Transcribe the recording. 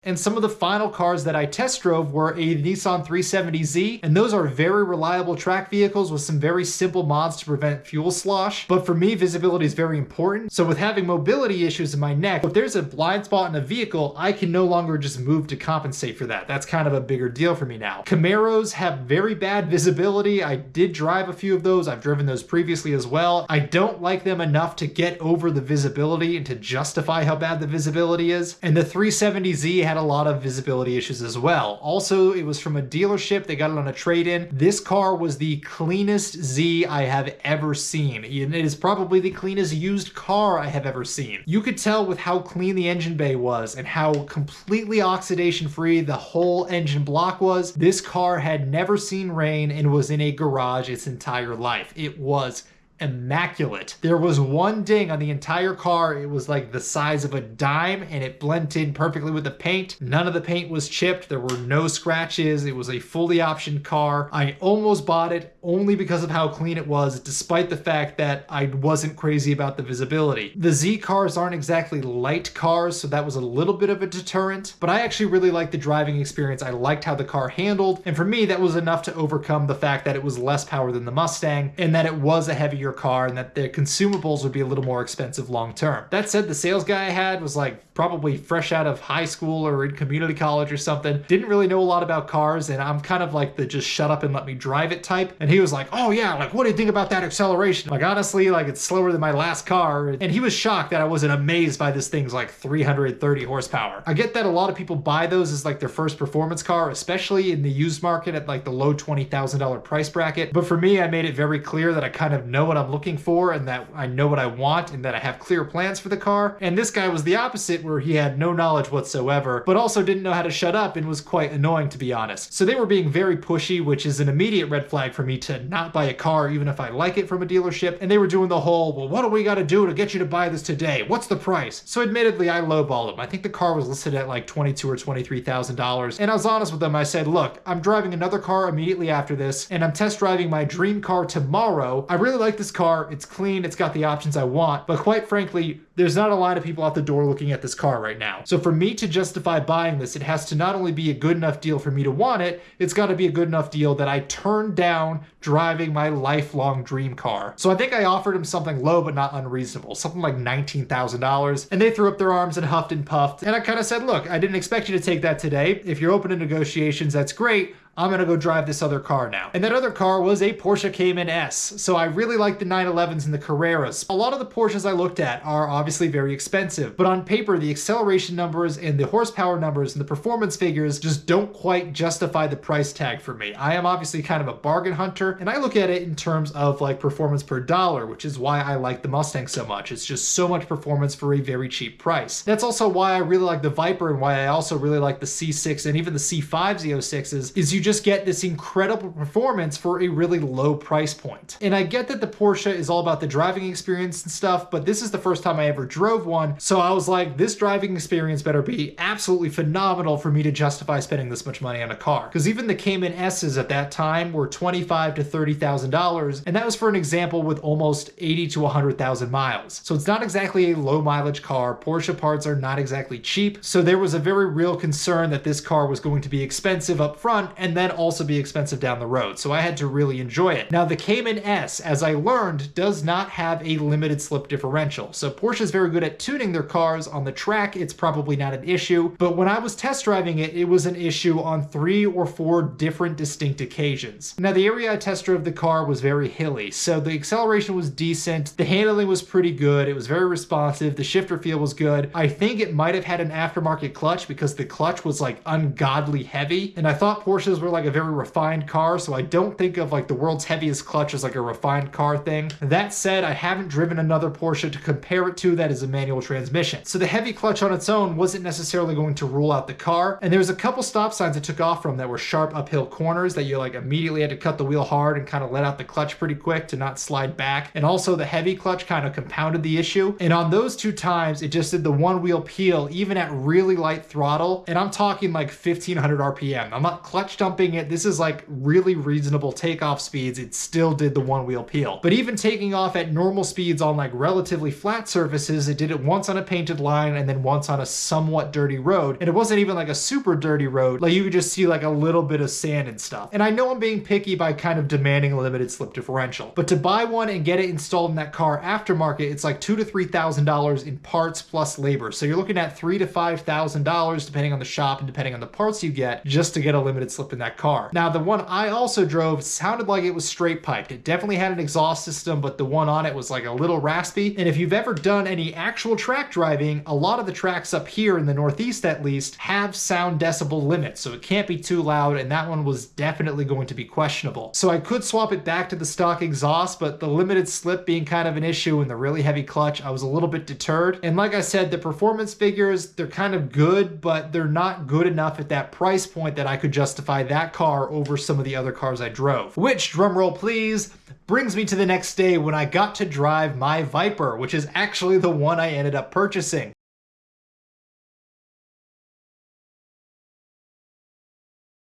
And some of the final cars that I test drove were a Nissan 370Z, and those are very reliable track vehicles with some very simple mods to prevent fuel slosh. But for me, visibility is very important. So with having mobility issues in my neck, if there's a blind spot in a vehicle, I can no longer just move to compensate for that. That's kind of a bigger deal for me now. Camaros have very bad visibility. I did drive a few of those. I've driven those previously as well. I don't like them enough to get over the visibility and to justify how bad the visibility is. And the 370Z had a lot of visibility issues as well. Also, it was from a dealership. They got it on a trade-in. This car was the cleanest Z I have ever seen. And it is probably the cleanest used car I have ever seen. You could tell with how clean the engine bay was and how completely oxidation-free the whole engine block was. This car had never seen rain and was in a garage its entire life. It was immaculate. There was one ding on the entire car. It was like the size of a dime and it blended in perfectly with the paint. None of the paint was chipped. There were no scratches. It was a fully optioned car. I almost bought it only because of how clean it was, despite the fact that I wasn't crazy about the visibility. The Z cars aren't exactly light cars, so that was a little bit of a deterrent, but I actually really liked the driving experience. I liked how the car handled, and for me, that was enough to overcome the fact that it was less power than the Mustang and that it was a heavier car and that the consumables would be a little more expensive long term. That said, the sales guy I had was like probably fresh out of high school or in community college or something. Didn't really know a lot about cars, and I'm kind of like the just shut up and let me drive it type. And he was like, oh yeah, like what do you think about that acceleration? Like honestly, like it's slower than my last car. And he was shocked that I wasn't amazed by this thing's like 330 horsepower. I get that a lot of people buy those as like their first performance car, especially in the used market at like the low $20,000 price bracket. But for me, I made it very clear that I kind of know what I'm looking for and that I know what I want and that I have clear plans for the car. And this guy was the opposite, where he had no knowledge whatsoever, but also didn't know how to shut up and was quite annoying, to be honest. So they were being very pushy, which is an immediate red flag for me to not buy a car even if I like it from a dealership. And they were doing the whole, well, what do we got to do to get you to buy this today? What's the price? So admittedly, I lowballed them. I think the car was listed at like $22,000 or $23,000. And I was honest with them. I said, look, I'm driving another car immediately after this, and I'm test driving my dream car tomorrow. I really like this car. It's clean. It's got the options I want. But quite frankly, there's not a lot of people out the door looking at this car right now. So for me to justify buying this, it has to not only be a good enough deal for me to want it, it's got to be a good enough deal that I turn down driving my lifelong dream car. So I think I offered him something low but not unreasonable, something like $19,000. And they threw up their arms and huffed and puffed. And I kind of said, look, I didn't expect you to take that today. If you're open to negotiations, that's great. I'm gonna go drive this other car now. And that other car was a Porsche Cayman S. So I really like the 911s and the Carreras. A lot of the Porsches I looked at are obviously very expensive, but on paper, the acceleration numbers and the horsepower numbers and the performance figures just don't quite justify the price tag for me. I am obviously kind of a bargain hunter, and I look at it in terms of like performance per dollar, which is why I like the Mustang so much. It's just so much performance for a very cheap price. That's also why I really like the Viper and why I also really like the C6 and even the C5 Z06s, is you just get this incredible performance for a really low price point. And I get that the Porsche is all about the driving experience and stuff, but this is the first time I ever drove one. So I was like, this driving experience better be absolutely phenomenal for me to justify spending this much money on a car. Because even the Cayman S's at that time were $25,000 to $30,000. And that was for an example with almost 80 to 100,000 miles. So it's not exactly a low mileage car. Porsche parts are not exactly cheap. So there was a very real concern that this car was going to be expensive up front and then also be expensive down the road. So I had to really enjoy it. Now the Cayman S, as I learned, does not have a limited slip differential. So Porsche is very good at tuning their cars. On the track, it's probably not an issue. But when I was test driving it, it was an issue on 3 or 4 different distinct occasions. Now the area I test drove the car was very hilly. So the acceleration was decent. The handling was pretty good. It was very responsive. The shifter feel was good. I think it might have had an aftermarket clutch because the clutch was like ungodly heavy. And I thought Porsches were like a very refined car, so I don't think of like the world's heaviest clutch as like a refined car thing. That said, I haven't driven another Porsche to compare it to that is a manual transmission. So the heavy clutch on its own wasn't necessarily going to rule out the car. And there was a couple stop signs I took off from that were sharp uphill corners that you like immediately had to cut the wheel hard and kind of let out the clutch pretty quick to not slide back. And also the heavy clutch kind of compounded the issue. And on those 2 times, it just did the one wheel peel even at really light throttle. And I'm talking like 1500 RPM. I'm not clutched on dumping it, this is like really reasonable takeoff speeds, it still did the one wheel peel. But even taking off at normal speeds on like relatively flat surfaces, it did it once on a painted line and then once on a somewhat dirty road. And it wasn't even like a super dirty road. Like you could just see like a little bit of sand and stuff. And I know I'm being picky by kind of demanding a limited slip differential, but to buy one and get it installed in that car aftermarket, it's like $2,000 to $3,000 in parts plus labor. So you're looking at $3,000 to $5,000 depending on the shop and depending on the parts you get, just to get a limited slip in that car. Now the one I also drove sounded like it was straight piped. It definitely had an exhaust system, but the one on it was like a little raspy. And if you've ever done any actual track driving, a lot of the tracks up here in the Northeast at least have sound decibel limits, so it can't be too loud, and that one was definitely going to be questionable. So I could swap it back to the stock exhaust, but the limited slip being kind of an issue and the really heavy clutch, I was a little bit deterred. And like I said, the performance figures, they're kind of good, but they're not good enough at that price point that I could justify that car over some of the other cars I drove. Which, drumroll please, brings me to the next day when I got to drive my Viper, which is actually the one I ended up purchasing.